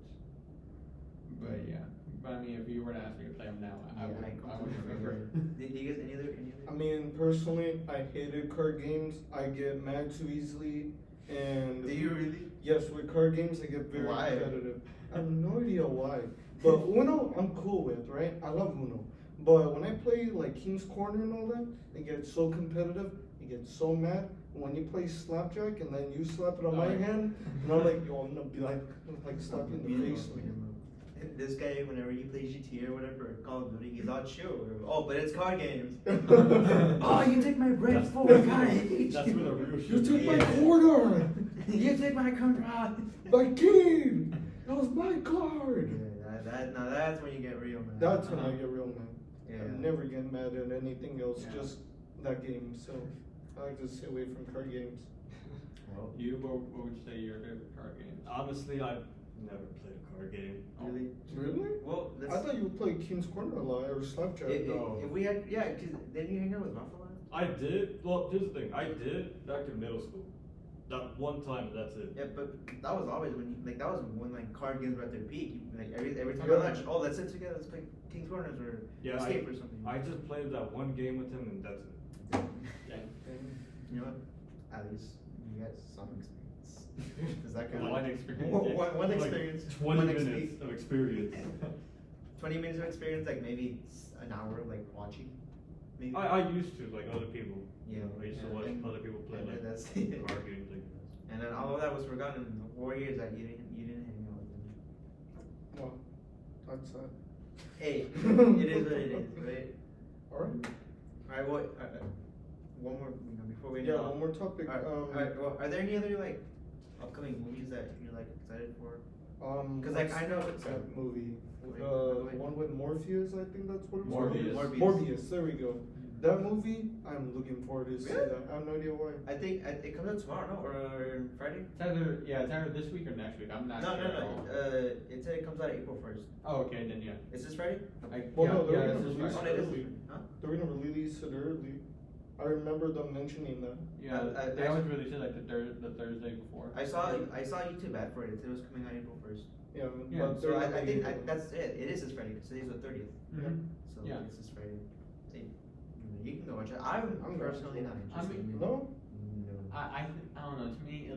But yeah, but I mean, if you were to ask me to play them now, I Yeah, wouldn't remember. Do you guys any other? I mean, personally, I hated card games. I get mad too easily, and Do you really? yes, with card games, I get very Why? competitive. I have no idea why, but Uno, I'm cool with, right? I love Uno, but when I play like King's Corner and all that, it gets so competitive. I get so mad when you play slapjack and then you slap it on my Oh, yeah. hand, and I'm like, yo, I'm gonna be like slap you in the face. This guy, whenever he plays GTA or whatever, or Call of Duty, he's all chill. Oh, but it's card games. Oh, you take my bread for a guy. That's where the real shit You took my Yeah. quarter, You take my contract. my key. That was my card. Yeah, now that's when you get real, man. That's when I get real mad. Yeah. I never get mad at anything else, Yeah. just that game. So I like to stay away from card games. Well, You, what would you say your favorite card game? Honestly, I've never played a card game. really? Really? Well, I thought you would play King's Corner a lot or Slapjack. if we had, yeah, because then you hang out with Rafa a lot. I did. Well, here's the thing. I did back in middle school. That one time. That's it. Yeah, but that was always when that was when like card games were at their peak. Like every time Yeah. at lunch, oh, let's sit together, let's play King's Corners or Yeah, Escape or something. I just played that one game with him, and that's it. Yeah. You know what? At least you got some experience. Is that kind One of experience, One, yeah. one Like experience. 20 one minutes expe- of experience. 20 minutes of experience, like maybe an hour of like watching. Maybe. I used to like other people. Yeah. I used to Yeah, watch and- other people play and like that's card it. games like this. And then all of that was forgotten in the 4 years that you didn't hang out with them. Well, that's that. Hey, it is what it is, right? Alright. Alright, what? One more, before we. Yeah, one more topic. Alright, well, are there any other like upcoming movies that you're like excited for? 'Cause, like, what's I know- that movie. Wait, The wait. one with Morpheus, I think that's what it was. Morbius. called? Morbius. There we go. That movie, I'm looking forward to see Really? that. I have no idea why. I think it comes out tomorrow, no? Or Friday? It's either this week or next week. I'm not No, sure. at no, all. no. It said it comes out April 1st. Oh, okay, then yeah. Is this Friday? I, Well, yeah, no, they're yeah, gonna this is release Oh, right. no, it is. early. Huh? They're gonna release it early. I remember them mentioning that. Yeah, they always release it like the Thursday before. I saw YouTube ad for it. It was coming out April 1st. Yeah, Yeah, but So they're I not think able- that's it. It is this Friday because today's the 30th. Mhm. So Yeah. it's this Friday. Hey, you can go watch it. I'm personally not interested in it. No, No. I don't know. To me,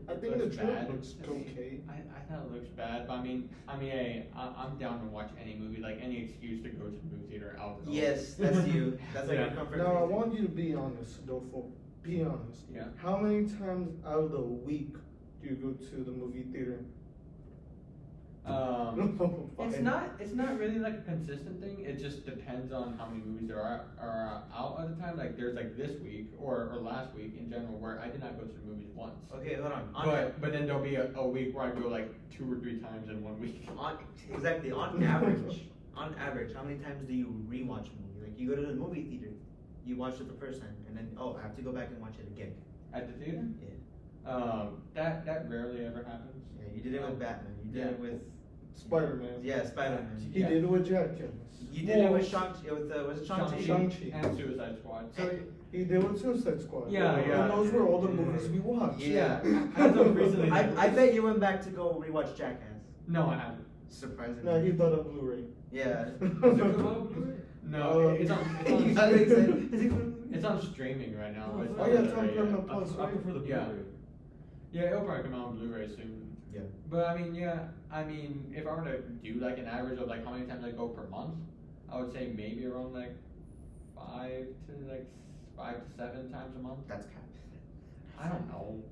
I think the looks trailer bad. looks okay. I thought it looks bad, but hey, I'm down to watch any movie. Like any excuse to go to the movie theater, I'll go. Yes, that's you. That's like Yeah. your comfort. Now I place. want you to be honest, Adolfo. Be honest. Yeah. How many times out of the week do you go to the movie theater? It's not really like a consistent thing. It just depends on how many movies there are out at a time. Like there's like this week or last week in general where I did not go to the movies once. Okay, hold on. But then there'll be a week where I go like 2 or 3 times in 1 week. Exactly. On average, how many times do you rewatch a movie? Like you go to the movie theater, you watch it the first time, and then I have to go back and watch it again. At the theater? Yeah. That rarely ever happens. Yeah, you did it with Batman. You did it with Spider-Man. Yeah, Spider-Man. He Yeah. did it with Jackass. You did it with Shang-Chi. Was it Shang-Chi? Shang-Chi. And Suicide Squad. So he did it with Suicide Squad. Yeah, yeah. And those were all the movies we watched. Yeah. As of recently. I bet you went back to go rewatch Jackass. No, I haven't. Surprisingly. No, he bought a Blu-ray. Yeah. No, it's You got on excited. it's on streaming right now. But it's Oh not yeah, on it's on Blu-ray yet. Paramount Plus, I right? prefer the Yeah. Blu-ray. Yeah, it'll probably come out on Blu-ray soon. Yeah. But if I were to do like an average of like how many times I go per month, I would say maybe around like 5 to 7 times a month. That's cap. I don't know.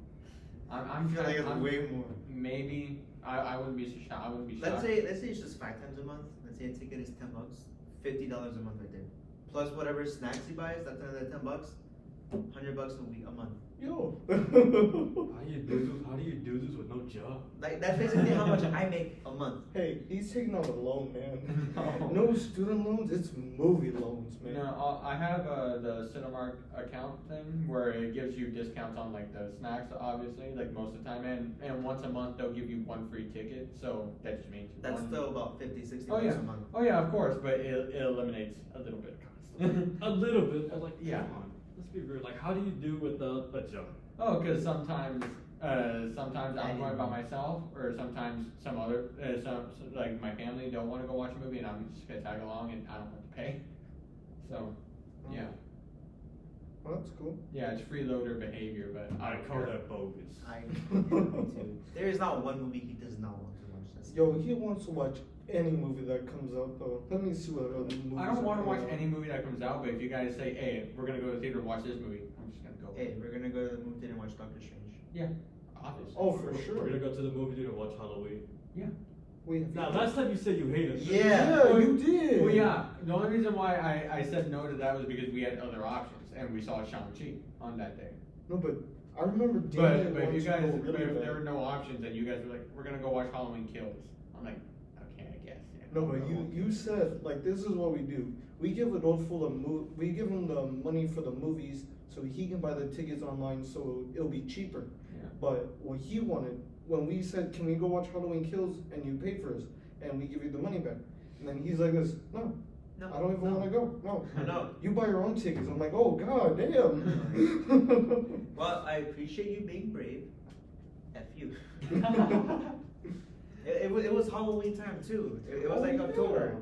I feel like it's way more. Maybe I wouldn't be shocked. I wouldn't be shocked. Let's say it's just 5 times a month. Let's say a ticket is $10, $50 a month right there. Plus whatever snacks he buys, that's another $10, $100 a month. Yo. How do you do this with no job? Like that's basically how much I make a month. Hey, he's taking out a loan, man. No. No student loans, it's movie loans, man. No, I have the Cinemark account thing where it gives you discounts on like the snacks, obviously, like most of the time, and once a month they'll give you 1 free ticket. So that just means That's one. still about 50, 60 Oh bucks yeah, a month. oh yeah, of course, but it eliminates a little bit of cost. A little bit, but like, Yeah. come on. Let's be real. Like, how do you do without a job? Oh, because sometimes I'm going by myself, or sometimes some other, like my family don't want to go watch a movie, and I'm just gonna tag along, and I don't have to pay. So, yeah, Well, that's cool. yeah, it's freeloader behavior, but I don't call care. that bogus. Me too. There is not one movie he does not want to watch. That's Yo, he wants to watch any movie that comes out though. Let me see what other movies. I don't want to are watch coming out. any movie that comes out, but if you guys say, hey, we're gonna go to the theater and watch this movie, I'm just gonna go. Hey, we're gonna go to the movie theater and watch Doctor Strange. Yeah, obviously. Oh, for We're sure. gonna go to the movie theater and watch Halloween. Yeah. Wait. Now, last time you said you hated it. Yeah. Yeah, you did. Well, yeah. The only reason why I said no to that was because we had other options, and we saw Shang-Chi on that day. No, but I remember Daniel But if you wanted to guys, go but really if bad. there were no options, and you guys were like, we're gonna go watch Halloween Kills, I'm like, okay, I guess. Yeah, No, but I'll go. you said like this is what we do. We give Adolfo we give him the money for the movies so he can buy the tickets online so it'll be cheaper. Yeah. But what he wanted when we said, "Can we go watch Halloween Kills?" and you pay for us and we give you the money back, and then he's like this, "No, No, I don't even no. want to go. No, No. you buy your own tickets." I'm like, "Oh God, damn." Well, I appreciate you being brave. F you. It was Halloween time too. It was Oh, like yeah. October.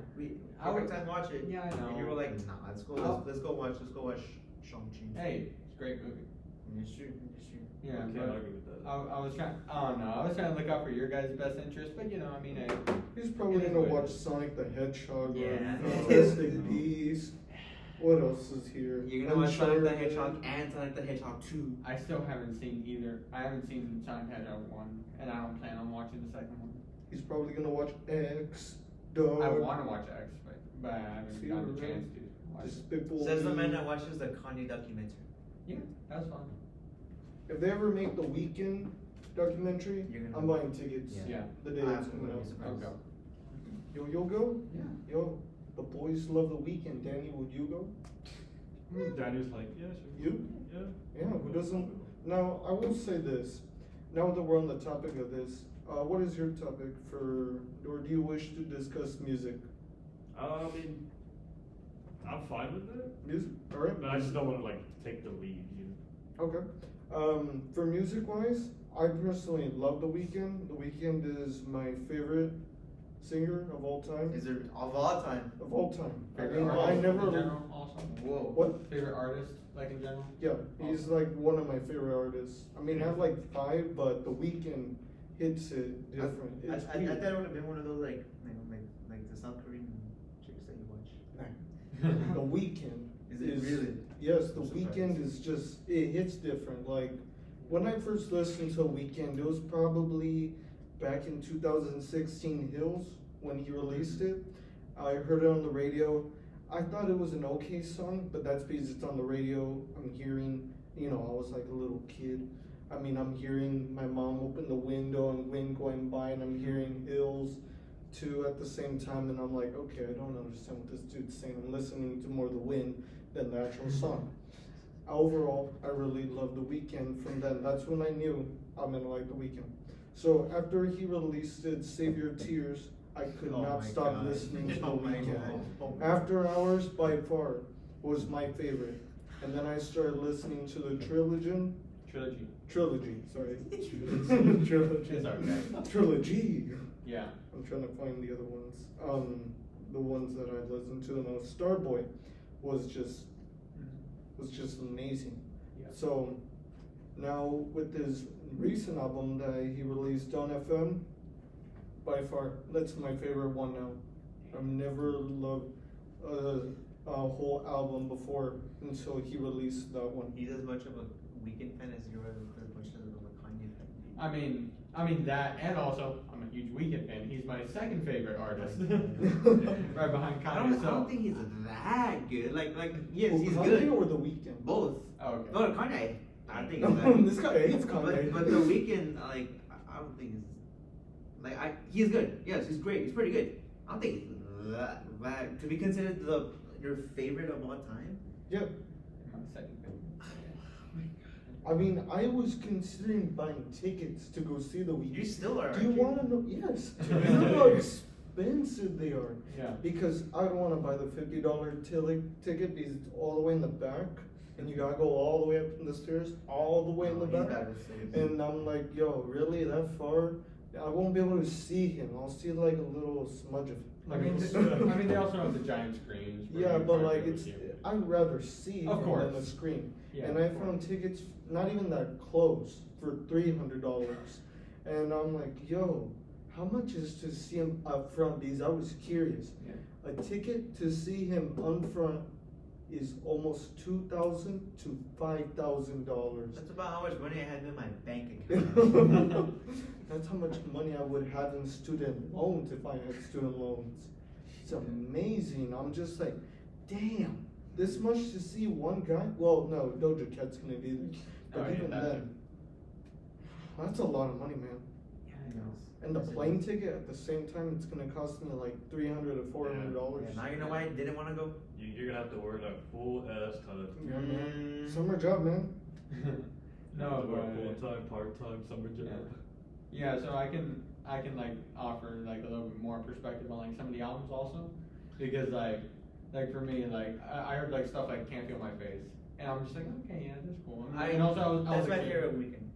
I would- Perfect time to watch it. Yeah, I know. And you were like, nah, let's go watch Shang-Chi. Hey, it's a great movie. It's true. It's true. Yeah, I can't but argue with that. I was trying. I don't know. I was trying to look out for your guys' best interest, but hey, He's probably It is gonna what it watch is. Sonic the Hedgehog Yeah. or Fantastic Beasts. What else is here? You're gonna watch Sonic the Uncharted. Hedgehog and Sonic the Hedgehog 2. I still haven't seen either. I haven't seen Sonic Hedgehog 1, and I don't plan on watching the second one. He's probably gonna watch X. Dog. I want to watch X, but I haven't See, gotten a right? chance to watch it. Despicable Says the Me. man that watches the Kanye documentary. Yeah, that's fun. If they ever make the Weekend documentary, You're gonna I'm go. buying tickets. Yeah. The day I it's coming wouldn't out. be surprised. I'll go. You'll go? Yeah. Yo, the boys love the Weekend. Danny, would you go? Daniel's like, yeah, sure. You? Yeah. Yeah, who doesn't? Now, I will say this. Now that we're on the topic of this, what is your topic for, or do you wish to discuss music? I mean, I'm fine with that. Music, all right. But I just don't want to like take the lead. You know? Okay. For music wise, I personally love The Weeknd. The Weeknd is my favorite singer of all time. Is there of all time? Of all time. I Favorite mean, artist I never. in general also? Whoa. What? Favorite artist, like in general? Yeah, he's like one of my favorite artists. I mean, I have like 5, but The Weeknd hits it different. I It's thought weird. it would have been one of those like the South Korean chicks that you watch. The Weeknd Is it really? Yes, The I'm surprised. Weeknd is just, it hits different. Like, when I first listened to The Weeknd, it was probably back in 2016 Hills when he released it. I heard it on the radio. I thought it was an okay song, but that's because it's on the radio. I'm hearing, I was like a little kid. I mean, I'm hearing my mom open the window and wind going by, and I'm hearing Hills too at the same time, and I'm like, okay, I don't understand what this dude's saying. I'm listening to more the wind than the actual song. Overall, I really love The Weeknd. From then, that's when I knew I'm gonna like The Weeknd. So after he released it, Save Your Tears, I could Oh not my stop God. listening to The Oh my Weeknd. God. Oh my After Hours by far was my favorite, and then I started listening to the Trilogy. Sorry. Trilogy. It's okay. Trilogy. Yeah. I'm trying to find the other ones. The ones that I listened to the most. Starboy was just amazing. Yeah. So now with his recent album that he released, Don FM, by far that's my favorite one now. I've never loved a whole album before until he released that one. He's as much of a Weeknd fan as you are as much as a Kanye fan. I mean that, and also I'm a huge Weeknd fan. He's my second favorite artist, right behind I Kanye. don't think he's that good. Like yes, Well, he's Kanye good. or The Weeknd? Both. Oh, okay. No, Kanye. I think he's that. This guy hates Kanye. But The Weeknd, like I don't think he's good. Yes, he's great. He's pretty good. I don't think he's that to be considered your favorite of all time. Yeah. My second favorite. I mean, I was considering buying tickets to go see The Weeknd. You still are. Do you aren't you? want to know? Yes. Do you know how expensive they are? Yeah. Because I don't want to buy the $50 ticket because it's all the way in the back, and you gotta go all the way up the stairs, all the way in the No, he's back. bad with stairs. And I'm like, yo, really that far? I won't be able to see him. I'll see like a little smudge of him. I mean, they also have the giant screens. where Yeah, you but can't like really it's, see it. I'd rather see Of him course. than the screen. Yeah, And I of found course. tickets not even that close for $300. And I'm like, yo, how much is to see him up front? Because I was curious. Yeah. A ticket to see him up front is almost $2,000 to $5,000. That's about how much money I had in my bank account. That's how much money I would have in student loans if I had student loans. It's amazing. I'm just like, damn, this much to see one guy? Well, no, Doja Cat's gonna be there. But Oh, yeah, even that then, too. that's a lot of money, man. Yeah, I know. And the Yes, it plane is. ticket at the same time, it's gonna cost me like $300 to $400. Yeah, now you know why I didn't want to go. You're gonna have to wear that full ass time. Yeah, man. Mm. Summer job, man. No, Work but full time, part time, summer job. yeah. So I can like offer like a little bit more perspective on like some of the albums also, because like for me like I heard like stuff like Can't Feel My Face, and I'm just like, okay, yeah, that's cool. And also I was That's a my kid. favorite Weekend.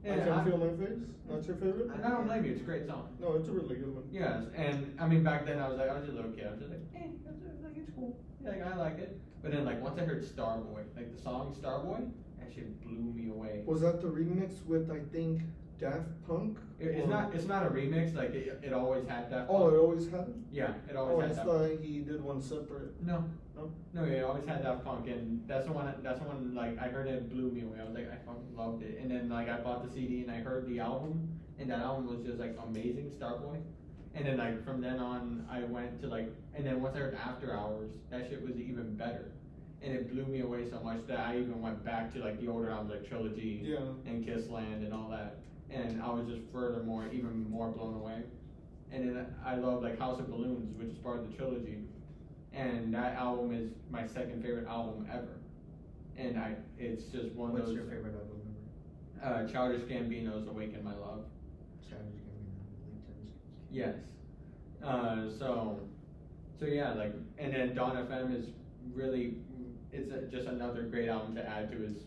I Can't Feel My Face? That's your favorite? And I don't blame you. It's a great song. No, it's a really good one. Yes, and I mean back then I was just a little kid. I was just like, like it's cool. Yeah, like, I like it. But then like once I heard Starboy, like the song Starboy, that shit blew me away. Was that the remix with, I think, Daft Punk? It's not a remix. Like it always had that. Oh, it always had? Yeah, it Oh, always I had that. thought he did one separate. No, No? no, yeah, it always had Daft Punk, and that's the one. Like I heard it, it blew me away. I was like, I fucking loved it. And then like I bought the CD and I heard the album, and that album was just like amazing, Starboy. And then like from then on, I went to like, and then once I heard After Hours, that shit was even better. And it blew me away so much that I even went back to like the older albums like Trilogy Yeah. and Kissland and all that. And I was just furthermore even more blown away. And then I love like House of Balloons, which is part of the trilogy. And that album is my second favorite album ever. And it's just one of What's those. your favorite album? Childish Gambino's Awaken My Love. Childish Gambino. Yes. So yeah, like, and then Dawn FM is really, just another great album to add to his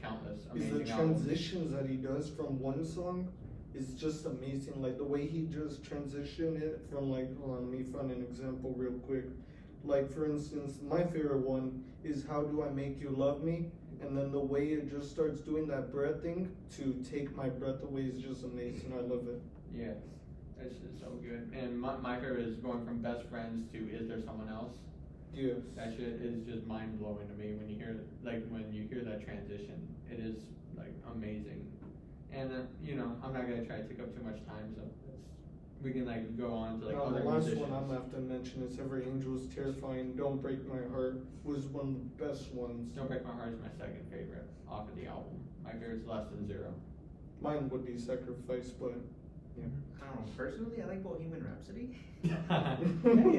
countless Is amazing the albums. transitions that he does from one song is just amazing. Like the way he just transitioned it from like, hold on, let me find an example real quick. Like for instance, my favorite one is How Do I Make You Love Me? And then the way it just starts doing that breath thing to Take My Breath Away is just amazing. I love it. Yeah, it's just so good. And my favorite is going from Best Friends to Is There Someone Else? Yes. That shit is just mind blowing to me when you hear that transition. It is like amazing. And you know, I'm not gonna try to take up too much time, so we can like go on to like No, other the last musicians. one I'm gonna have to mention is Every Angel Is Terrifying. Don't Break My Heart was one of the best ones. Don't Break My Heart is my second favorite off of the album. My favorite's Less Than Zero. Mine would be Sacrifice, but yeah. I don't know. Personally, I like Bohemian Rhapsody. Hey,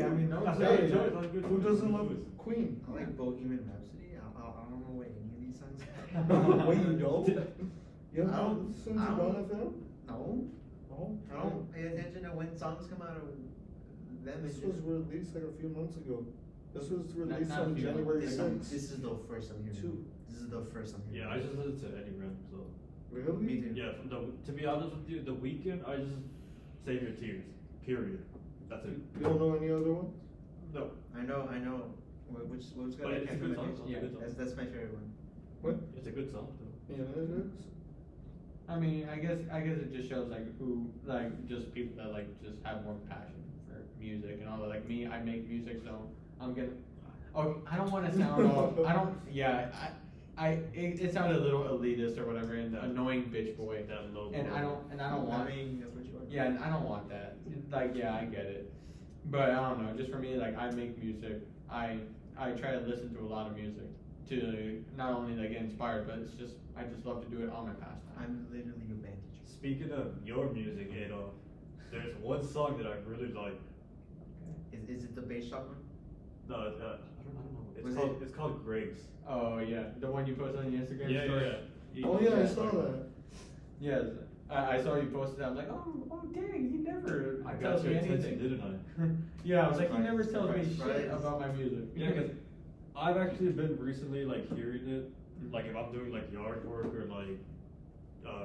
I mean, no, That's Hey, a good choice, that's a good who choice. doesn't love Queen? I like Bohemian Rhapsody. I don't know what any of these songs are. Wait, you don't? You I don't- listen to I don't- Bon FM? No. Oh, I don't pay attention to when songs come out of them. This It's was just- released like a few months ago. This was released not a on few months. January This, 6th. this is the first I'm hearing. Two. This is the first I'm hearing. Yeah, I just listened to Eddie Ren, so. Me Really? too. Yeah, to be honest with you, The Weeknd, I just Save Your Tears, period. That's it. You don't know any other ones? No. I know. Which But got it's a good song, Yeah, it's a good song. That's my favorite one. What? It's a good song, though. Yeah, it is. I mean, I guess it just shows like who like just people that like just have more passion for music and all that. Like me, I make music, so I'm gonna. Oh, I don't want to sound all. I don't. Yeah, it sounded a little elitist or whatever, and annoying bitch boy. That low And I don't want. I mean, that's what you are. Yeah, and I don't want that. Like, yeah, I get it, but I don't know. Just for me, like I make music. I try to listen to a lot of music to not only like get inspired, but I just love to do it on my pastime. I'm literally your band teacher. Speaking of your music, Adolf, there's one song that I really like. Is it the bass shot one? No, I don't know. Was It's called Grace. Oh yeah, the one you posted on your Instagram Yeah, story. yeah. Oh yeah, I saw that. Yes, I saw you posted that. I'm like, oh dang, he never I tells got me your attention, anything. didn't I? Yeah, I was like, he never Surprise, tells me surprise, shit surprise. about my music. Yeah, because I've actually been recently like hearing it, like if I'm doing like yard work or like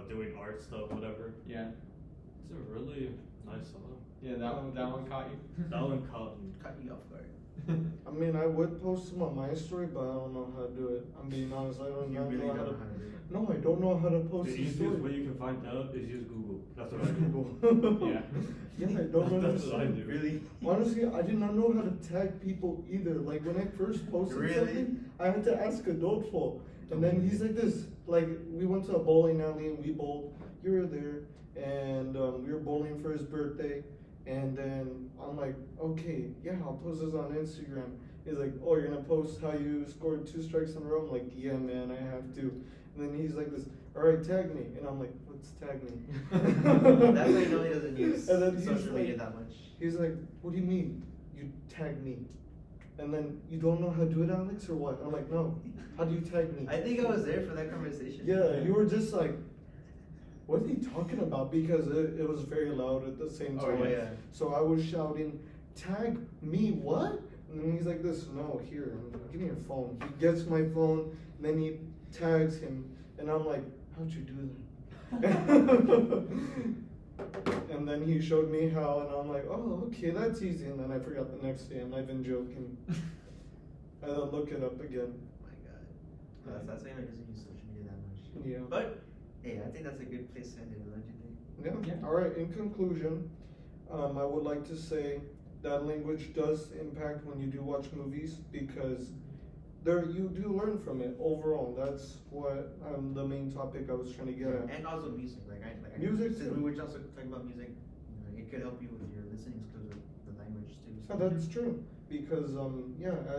doing art stuff, whatever. Yeah, It's a really nice song. yeah, that one caught you. That one caught me. Cut you off guard. I mean, I would post them on my story, but I don't know how to do it. I'm being honest, I don't You know really how don't to. know how to do it. No, I don't know how to post The a easiest story. way you can find out is use Google. That's what I do. Google. Yeah. Yeah, I don't That's what I understand. do. Really? Honestly, I did not know how to tag people either. Like when I first posted Really? something, I had to ask Adolfo, and then he's like this. Like we went to a bowling alley and we bowled. You were there, and we were bowling for his birthday. And then I'm like, okay, yeah, I'll post this on Instagram. He's like, oh, you're gonna post how you scored 2 strikes in a row? I'm like, yeah, man, I have to. And then he's like this, all right, tag me. And I'm like, what's tag me? That's why you know he doesn't use And then he's social media like- that much. He's like, what do you mean? You tag me. And then, you don't know how to do it, Alex, or what? I'm like, no. How do you tag me? I think I was there for that conversation. Yeah, you were just like, what are you talking about? Because it was very loud at the same Oh, time. yeah. So I was shouting, tag me, what? And then he's like this, no, here, give me your phone. He gets my phone, and then he tags him, and I'm like, how'd you do that? And then he showed me how, and I'm like, oh, okay, that's easy. And then I forgot the next day. I'm not even joking. I had to look it up again. Oh my god. That's why he doesn't use social media that much. Yeah. But, hey, I think that's a good place to end it, don't you think? Yeah. Yeah. All right. In conclusion, I would like to say that language does impact when you do watch movies because you do learn from it overall. That's what the main topic I was trying to get at. And also music, Music since too. we were just talking about music, it could help you with your listening skills with the language too. Yeah, that's true because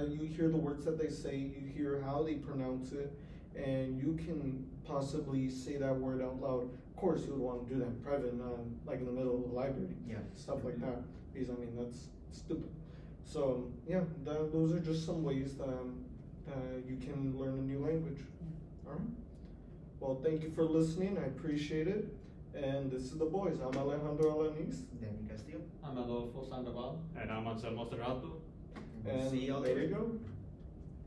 you hear the words that they say, you hear how they pronounce it, and you can possibly say that word out loud. Of course, you would want to do that in private, not like in the middle of the library. Yeah. Stuff like that, because I mean that's stupid. So yeah, those are just some ways that you can learn a new language. All right. Well, thank you for listening. I appreciate it. And this is the boys. I'm Alejandro Alanis. Danny Castillo. I'm Adolfo Sandoval. And I'm Anselmo Serrato. And we'll see y'all there later. you go.